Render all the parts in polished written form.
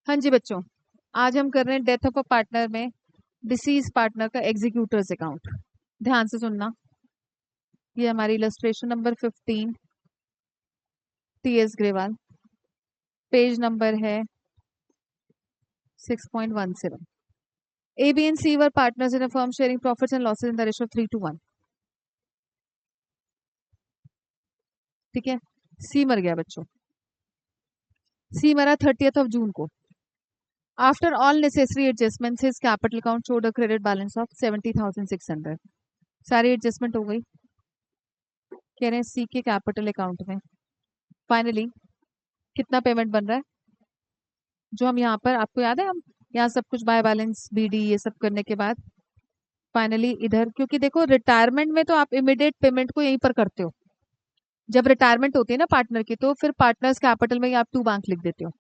हाँ जी बच्चों, आज हम कर रहे हैं डेथ ऑफ अ पार्टनर में डिसीज पार्टनर का एग्जीक्यूटर्स अकाउंट। ध्यान से सुनना। ये हमारी illustration number 15 TS Grewal, page number है 6.17। A B and C were partners in a firm sharing profits and losses in the ratio 3:1। ठीक है, सी मर गया बच्चों। सी मरा 30th ऑफ जून को। After all necessary adjustments his capital account showed a credit balance of 70,600। सारी adjustment हो गई। कह रहे हैं सी के कैपिटल अकाउंट में फाइनली कितना पेमेंट बन रहा है। जो हम यहाँ पर, आपको याद है, हम यहाँ सब कुछ बाय बैलेंस बीडी ये सब करने के बाद फाइनली इधर, क्योंकि देखो रिटायरमेंट में तो आप इमीडिएट पेमेंट को यहीं पर करते हो। जब रिटायरमेंट होती है ना पार्टनर की, तो फिर पार्टनर्स कैपिटल में ही आप टू बैंक लिख देते हो।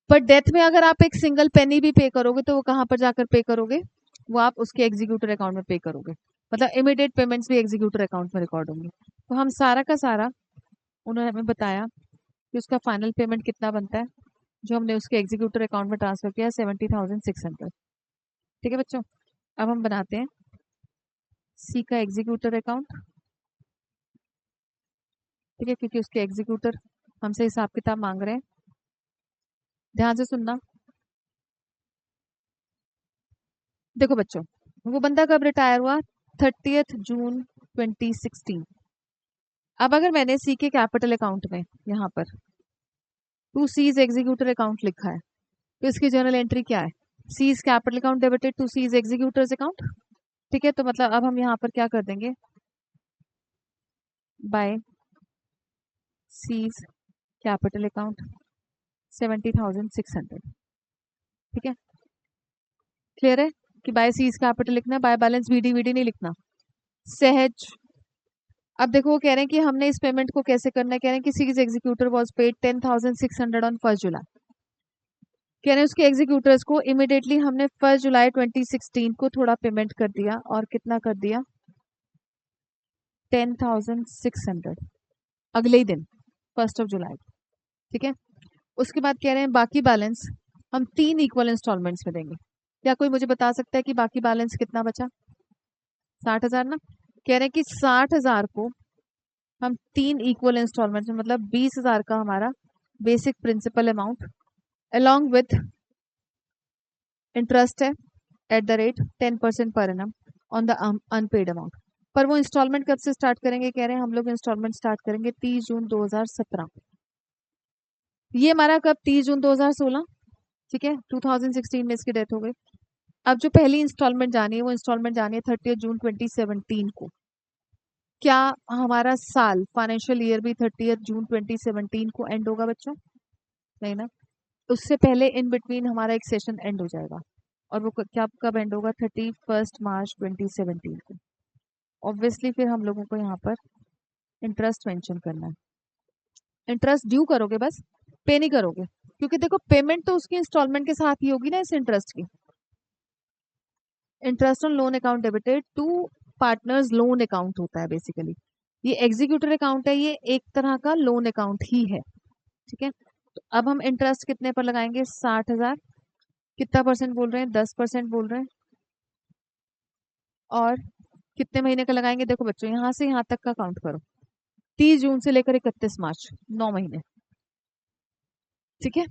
पर डेथ में अगर आप एक सिंगल पेनी भी पे करोगे तो वो कहाँ पर जाकर पे करोगे? वो आप उसके एग्जीक्यूटर अकाउंट में पे करोगे। मतलब इमीडिएट पेमेंट्स भी एग्जीक्यूटर अकाउंट में रिकॉर्ड होंगे। तो हम सारा का सारा, उन्होंने हमें बताया कि उसका फाइनल पेमेंट कितना बनता है, जो हमने उसके एग्जीक्यूटर अकाउंट में ट्रांसफर किया 70,600। ठीक है बच्चों, अब हम बनाते हैं सी का एग्जीक्यूटर अकाउंट। ठीक है, क्योंकि उसके एग्जीक्यूटर हमसे हिसाब किताब मांग रहे हैं। ध्यान से सुनना। देखो बच्चों, वो बंदा कब रिटायर हुआ? 30 जून 2016। अब अगर मैंने सी के कैपिटल अकाउंट में यहाँ पर टू सीज एग्जीक्यूटर अकाउंट लिखा है, तो इसकी जर्नल एंट्री क्या है? C's capital account debited to C's executors account. ठीक है, तो मतलब अब हम यहाँ पर क्या कर देंगे? बाय सीज कैपिटल अकाउंट 70,600। ठीक है, क्लियर है कि बाय सीज कैपिटल लिखना है, बाय बैलेंस बीडी वीडी नहीं लिखना। सहज। अब देखो वो कह रहे हैं कि हमने इस पेमेंट को कैसे करना है। कह रहे हैं कि सीज executor was paid 10,600 on 1 July. कह रहे हैं उसके एग्जीक्यूटर्स को इमिडिएटली हमने 1 जुलाई 2016 को थोड़ा पेमेंट कर दिया। और कितना कर दिया? 10,600 अगले ही दिन, 1 जुलाई। ठीक है, उसके बाद कह रहे हैं बाकी बैलेंस हम 3 इक्वल इंस्टॉलमेंट्स में देंगे। क्या कोई मुझे बता सकता है कि बाकी बैलेंस कितना बचा? 60,000 ना। कह रहे हैं कि 60,000 को हम 3 इक्वल इंस्टॉलमेंट्स में, मतलब 20,000 का हमारा basic principal amount along with interest है एट द रेट 10% पर एनम ऑन द अनपेड अमाउंट। पर वो इंस्टॉलमेंट कब से स्टार्ट करेंगे? कह रहे हैं हम लोग इंस्टॉलमेंट स्टार्ट करेंगे 30 जून 2017। ये हमारा कब? 30 जून 2016। ठीक है, 2016 में इसकी डेथ हो गई। अब जो पहली इंस्टॉलमेंट जानी है, वो इंस्टॉलमेंट जानी है 30 जून 2017 को। क्या हमारा साल, फाइनेंशियल ईयर भी 30 जून 2017 को एंड होगा बच्चों? नहीं ना। उससे पहले इन बिटवीन हमारा एक सेशन एंड हो जाएगा। और वो क्या कब एंड होगा? 31 मार्च 2017 को। ऑब्वियसली फिर हम लोगों को यहाँ पर इंटरेस्ट मेंशन करना है। इंटरेस्ट ड्यू करोगे, बस पे नहीं करोगे, क्योंकि देखो पेमेंट तो उसकी इंस्टॉलमेंट के साथ ही होगी ना इस इंटरेस्ट की। Interest on loan account debited to partners loan account होता है बेसिकली। ये एग्जीक्यूटर अकाउंट है, ये एक तरह का लोन अकाउंट ही है। ठीक है, तो अब हम इंटरेस्ट कितने पर लगाएंगे? 60,000। कितना परसेंट बोल रहे हैं? 10% बोल रहे हैं। और कितने महीने का लगाएंगे? देखो बच्चों, यहाँ से यहाँ तक का काउंट करो। 30 जून से लेकर 31 मार्च, 9 महीने। ठीक है,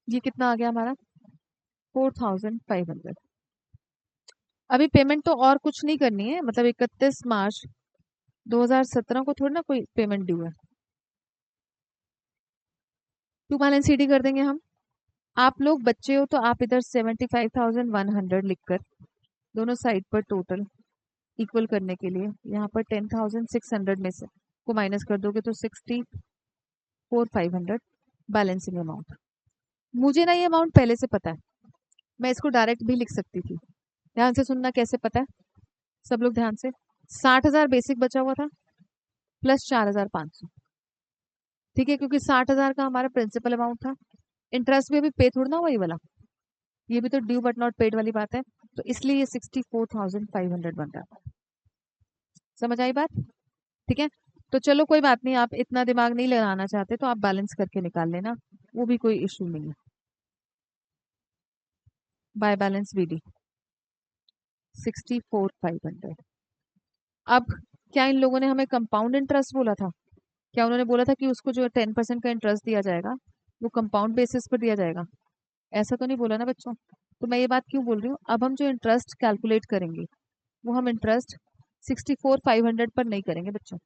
ये कितना आ गया हमारा? 4,500। अभी पेमेंट तो और कुछ नहीं करनी है, मतलब 31 मार्च 2017 को थोड़ी ना कोई पेमेंट ड्यू है। टू बैलेंस सीडी कर देंगे हम। आप लोग बच्चे हो तो आप इधर 75,100 लिखकर दोनों साइड पर टोटल इक्वल करने के लिए यहाँ पर 10,600 में से को माइनस कर दोगे तो 64,500 बैलेंसिंग अमाउंट। मुझे ना ये अमाउंट पहले से पता है, मैं इसको डायरेक्ट भी लिख सकती थी। ध्यान से सुनना कैसे पता है, सब लोग ध्यान से। 60,000 बेसिक बचा हुआ था प्लस 4,500। ठीक है, क्योंकि 60,000 का हमारा प्रिंसिपल अमाउंट था। इंटरेस्ट भी अभी पे थोड़ा ना हुआ ये वाला, ये भी तो ड्यू बट नॉट पेड वाली बात है। तो इसलिए ये 64,500 बन रहा है। समझ आई बात? ठीक है, तो चलो कोई बात नहीं, आप इतना दिमाग नहीं लगाना चाहते तो आप बैलेंस करके निकाल लेना, वो भी कोई इशू नहीं है। By balance BD 64,500। अब क्या इन लोगों ने हमें कंपाउंड इंटरेस्ट बोला था? क्या उन्होंने बोला था कि उसको जो 10% का इंटरेस्ट दिया जाएगा वो कंपाउंड बेसिस पर दिया जाएगा? ऐसा तो नहीं बोला ना बच्चों। तो मैं ये बात क्यों बोल रही हूँ, अब हम जो इंटरेस्ट कैलकुलेट करेंगे वो हम इंटरेस्ट 64,500 पर नहीं करेंगे बच्चों,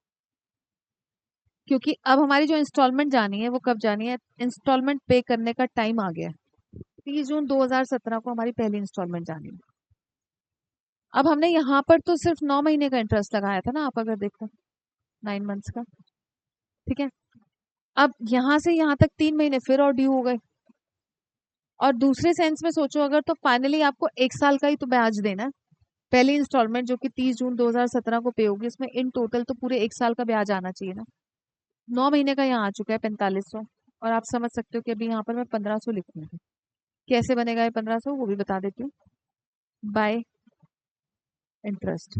क्योंकि अब हमारी जो इंस्टॉलमेंट जानी है वो कब जानी है? इंस्टॉलमेंट पे करने का टाइम आ गया है। 30 जून 2017 को हमारी पहली इंस्टॉलमेंट जानी है। अब हमने यहाँ पर तो सिर्फ 9 महीने का इंटरेस्ट लगाया था ना, आप अगर देखो 9 मंथ्स का, ठीक है। अब यहाँ से यहाँ तक 3 महीने फिर और ड्यू हो गए। और दूसरे सेंस में सोचो अगर, तो फाइनली आपको 1 साल का ही तो ब्याज देना है। पहली इंस्टॉलमेंट जो कि 30 जून 2017 को पे होगी, उसमें इन टोटल तो पूरे 1 साल का ब्याज आना चाहिए ना। 9 महीने का यहाँ आ चुका है 4500। और आप समझ सकते हो कि अभी यहाँ पर मैं 1500 लिखूंगी। कैसे बनेगा ये 1500 वो भी बता देती हूँ। बाय इंटरेस्ट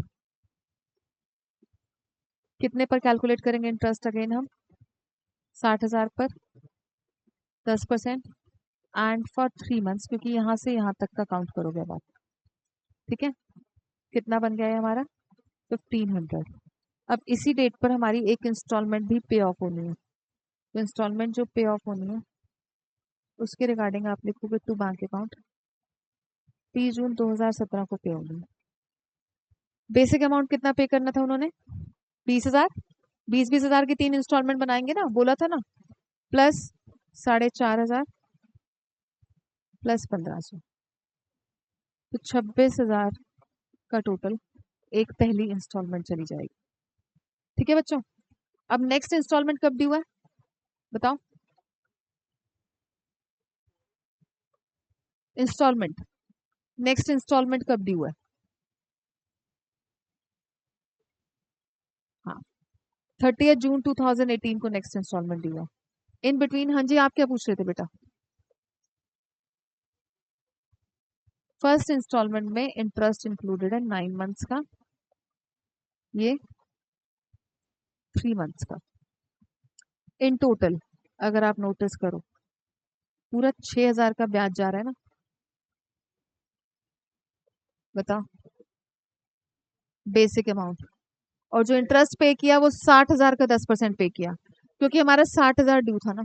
कितने पर कैलकुलेट करेंगे इंटरेस्ट अगेन हम? 60,000 पर 10%, एंड फॉर 3 मंथ्स, क्योंकि यहाँ से यहाँ तक का काउंट करोगे अब आप, ठीक है। कितना बन गया है हमारा? 1500। अब इसी डेट पर हमारी एक इंस्टॉलमेंट भी पे ऑफ होनी है। तो इंस्टॉलमेंट जो पे ऑफ होनी है उसके रिगार्डिंग आप लिखोगे टू बैंक अकाउंट 30 जून 2017 को पे होनी है। बेसिक अमाउंट कितना पे करना था उन्होंने? 20,000। 20,000 की 3 इंस्टॉलमेंट बनाएंगे ना, बोला था ना, प्लस 4,500 प्लस 1,500, तो 26,000 का टोटल एक पहली इंस्टॉलमेंट चली जाएगी। ठीक है बच्चों। अब नेक्स्ट इंस्टॉलमेंट कब ड्यू है बताओ? इंस्टॉलमेंट नेक्स्ट इंस्टॉलमेंट कब ड्यू है? हाँ, 30 जून 2018 को नेक्स्ट इंस्टॉलमेंट ड्यू है। इन बिटवीन, हाँ जी आप क्या पूछ रहे थे बेटा? फर्स्ट इंस्टॉलमेंट में इंटरेस्ट इंक्लूडेड है 9 मंथ्स का, ये 3 मंथ्स का। इन टोटल अगर आप नोटिस करो पूरा 6,000 का ब्याज जा रहा है ना। बताओ, बेसिक अमाउंट। और जो इंटरेस्ट पे किया वो 60,000 का 10% पे किया, क्योंकि हमारा 60,000 ड्यू था ना,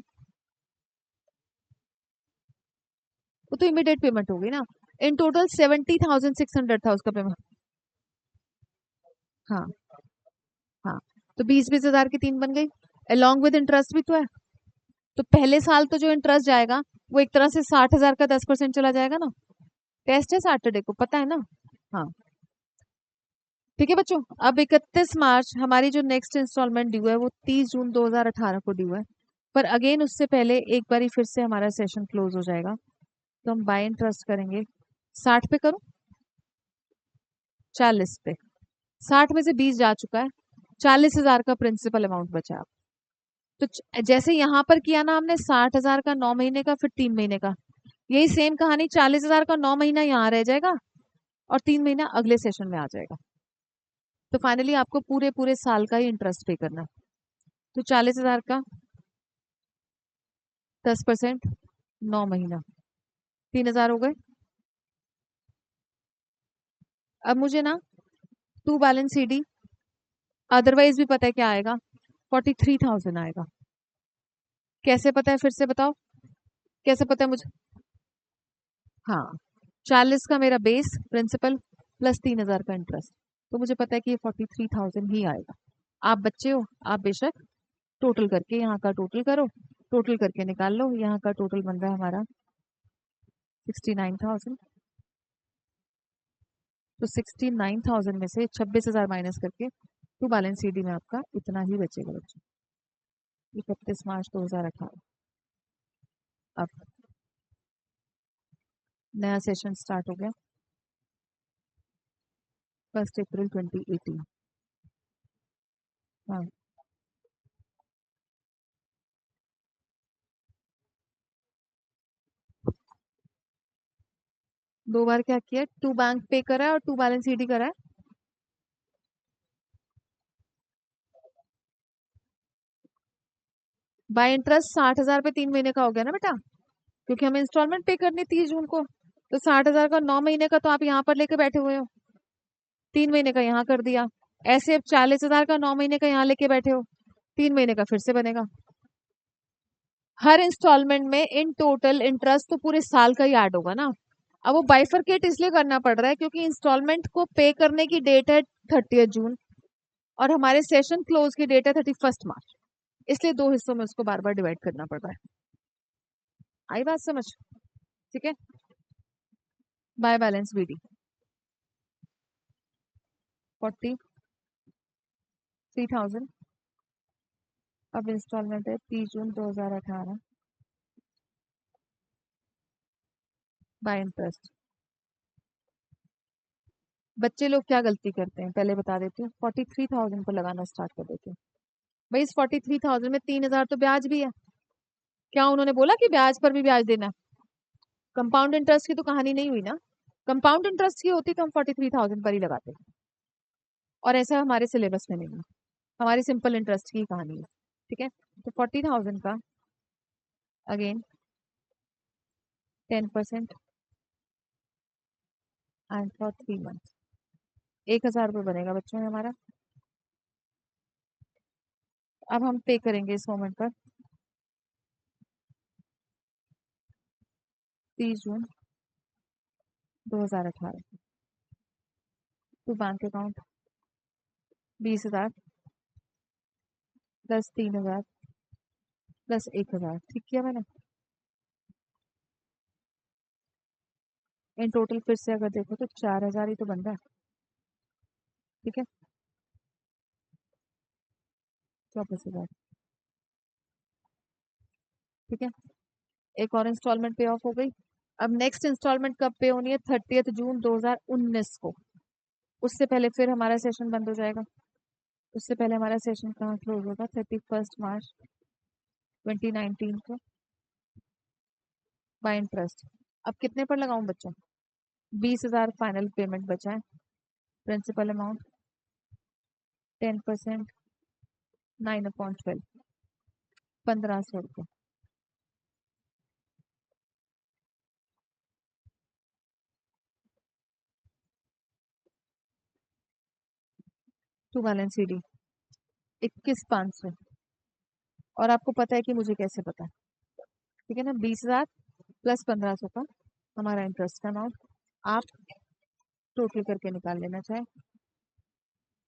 वो तो इमीडिएट पेमेंट हो गई ना। इन टोटल 70,600 था उसका पेमेंट। हाँ हाँ, तो 20,000 की 3 बन गई, अलॉन्ग विद इंटरेस्ट भी तो है। तो पहले साल तो जो इंटरेस्ट जाएगा वो एक तरह से 60,000 का 10% चला जाएगा ना। टेस्ट है सैटरडे को, पता है ना? हाँ, ठीक है बच्चों। अब 31 मार्च हमारी जो नेक्स्ट इंस्टॉलमेंट ड्यू है वो 30 जून 2018 को ड्यू है। पर अगेन उससे पहले एक बारी फिर से हमारा सेशन क्लोज हो जाएगा, तो हम बाय इंटरेस्ट करेंगे 60 पे करो, 40 पे। 60 में से 20 जा चुका है, 40,000 का प्रिंसिपल अमाउंट बचा है। तो जैसे यहाँ पर किया ना हमने 60,000 का 9 महीने का फिर 3 महीने का, यही सेम कहानी 40,000 का 9 महीना यहाँ रह जाएगा और 3 महीना अगले सेशन में आ जाएगा। तो फाइनली आपको पूरे पूरे साल का ही इंटरेस्ट पे करना है। तो 40,000 का 10%, 9 महीना, 3,000 हो गए। अब मुझे ना टू बैलेंस सीडी अदरवाइज भी पता है क्या आएगा, 43,000 आएगा। कैसे पता है फिर से बताओ, कैसे पता है मुझे? हाँ, 40 का मेरा बेस प्रिंसिपल प्लस 3,000 का इंटरेस्ट, तो मुझे पता है कि ये 43,000 ही आएगा। आप बच्चे हो, आप बेशक टोटल करके यहाँ का टोटल करो, टोटल करके निकाल लो। यहाँ का टोटल बन रहा है हमारा 69,000। तो 69,000 में से 26,000 माइनस करके टू बैलेंस सीडी में आपका इतना ही बचेगा बच्चों। 31 मार्च 2018। अब नया सेशन स्टार्ट हो गया 1 अप्रैल 2018। हाँ, 2 बार क्या किया, टू बैंक पे करा है और टू बैलेंस सीडी करा है। बाय इंटरेस्ट 60,000 पे 3 महीने का हो गया ना बेटा, क्योंकि हमें इंस्टॉलमेंट पे करनी 30 जून को। तो 60,000 का 9 महीने का तो आप यहाँ पर लेके बैठे हुए हो, 3 महीने का यहाँ कर दिया। ऐसे अब 40,000 का 9 महीने का यहाँ लेके बैठे हो, 3 महीने का फिर से बनेगा। हर इंस्टॉलमेंट में इन टोटल इंटरेस्ट तो पूरे साल का ही ऐड होगा ना। अब वो बाइफरकेट इसलिए करना पड़ रहा है क्योंकि इंस्टॉलमेंट को पे करने की डेट है 30 जून और हमारे सेशन क्लोज की डेट है 31 मार्च, इसलिए दो हिस्सों में उसको बार बार डिवाइड करना पड़ रहा है। आई बात समझ? ठीक है। By balance BD 43,000। अब इंस्टॉलमेंट है 30 जून 2018 बाय इंटरेस्ट। बच्चे लोग क्या गलती करते हैं पहले बता देती हूँ, 43,000 को लगाना स्टार्ट कर देते हैं। भाई इस 43,000 में 3,000 तो ब्याज भी है। क्या उन्होंने बोला कि ब्याज पर भी ब्याज देना? कंपाउंड इंटरेस्ट की तो कहानी नहीं हुई ना। कंपाउंड इंटरेस्ट की होती तो हम 43,000 पर ही लगाते, और ऐसा हमारे सिलेबस में नहीं है, हमारी सिंपल इंटरेस्ट की कहानी है। ठीक है, तो 40,000 का अगेन 10% एंड फॉर 3 मंथ 1,000 रुपये बनेगा बच्चों में हमारा। अब हम पे करेंगे इस मोमेंट पर 30 June 2018 to bank account 20,000 plus 3,000 plus 1,000। ठीक किया मैंने? इन टोटल फिर से अगर देखो तो 4,000 ही तो बन रहा है। ठीक है, 24,000। ठीक है, एक और इंस्टॉलमेंट पे ऑफ हो गई। अब नेक्स्ट इंस्टॉलमेंट कब पे होनी है? 30 जून 2019 को। उससे पहले फिर हमारा सेशन बंद हो जाएगा। उससे पहले हमारा सेशन कहाँ क्लोज होगा? 31 मार्च 2019 को बाय इंटरेस्ट। अब कितने पर लगाऊं बच्चों? 20,000 फाइनल पेमेंट बचा है। प्रिंसिपल अमाउंट 10% 9/12 1,500 रुपये। To balance CD 21,500। और आपको पता है कि मुझे कैसे पता है? ठीक है ना, 20,000 प्लस 1,500 का हमारा इंटरेस्ट का अमाउंट आप टोटल करके निकाल लेना चाहे।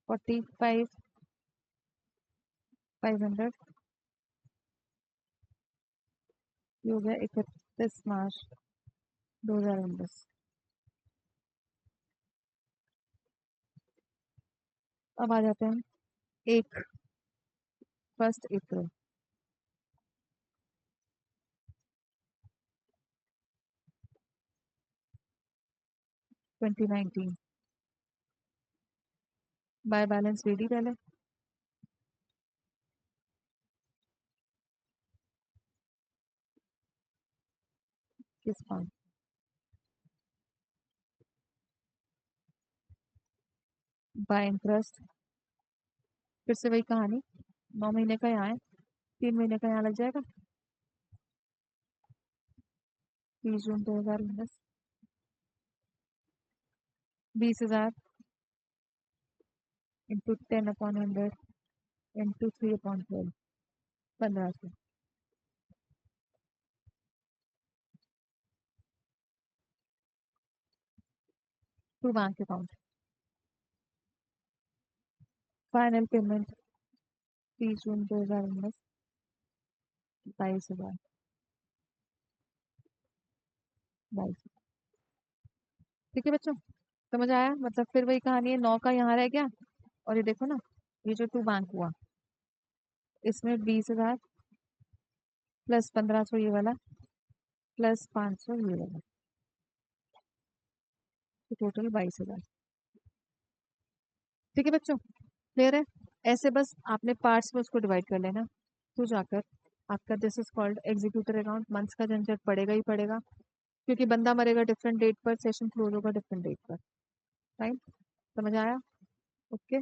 45,500 ये हो गया 31 मार्च 2019। अब आ जाते हैं एक 1 अप्रैल 2019 बाय बैलेंस रेडी पहले किस पान बाय इंटरेस्ट। फिर से वही कहानी, 9 महीने का यहाँ है, 3 महीने का यहाँ लग जाएगा। 30 June 2019 20,000 into 10/100 into 3/12 1,500। To bank account final payment 30 June 2019 22,000 22। ठीक है बच्चों, समझ आया? मतलब फिर वही कहानी है, 9 का यहाँ रह गया, और ये देखो ना, ये जो टू बैंक हुआ इसमें 20,000 प्लस 1,500 ये वाला प्लस 500 ये वाला, तो टोटल 22,000। ठीक है बच्चों, क्लियर है? ऐसे बस आपने पार्ट्स में उसको डिवाइड कर लेना, तो जाकर आपका this is called executor account. Months का झंझट पड़ेगा ही पड़ेगा, क्योंकि बंदा मरेगा डिफरेंट डेट पर, सेशन क्लोज होगा डिफरेंट डेट पर। राइट? समझ आया? ओके।